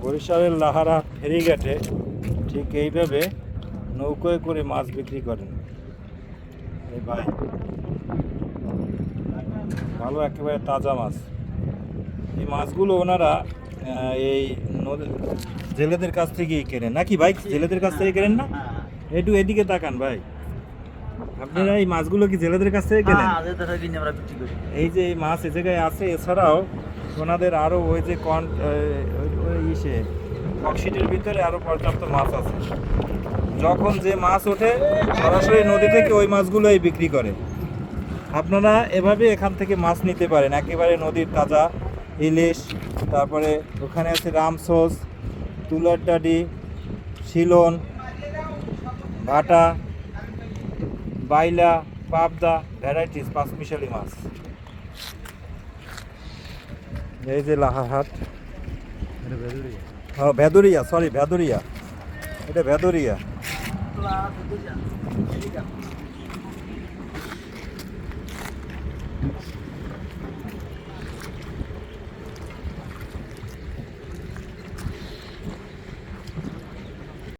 বরিশালের লাহারা ফেরিঘাটে ঠিক এইভাবে নৌকোয় করে মাছ বিক্রি করেন এই ভাই। ভালো একেবারে তাজা মাছ। এই মাছগুলো ওনারা এই জেলেদের কাছ থেকেই কেনেন নাকি ভাই? জেলেদের কাছ থেকে কেনেন না? একটু এদিকে তাকান ভাই, আপনারা এই মাছগুলো কি জেলেদের কাছ থেকে কেনেন? এই যে এই মাছ এ জায়গায় আছে, এছাড়াও ওনাদের আরো ওই যে ইসে ককশিটের ভিতরে আরো পর্যাপ্ত মাছ আছে। যখন যে মাছ ওঠে সরাসরি নদী থেকে ওই মাছগুলোই বিক্রি করে। আপনারা এভাবে এখান থেকে মাছ নিতে পারেন, একেবারে নদীর তাজা ইলিশ, তারপরে ওখানে আছে রামসোস, তুলার ডাডি, শিলন, ভাটা, বাইলা, পাবদা, ভ্যারাইটিস পাঁচমিশালি মাছ। এই যে লাহারহাট, ভেদুরিয়া, সরি ভেদুরিয়া, এটা ভেদুরিয়া।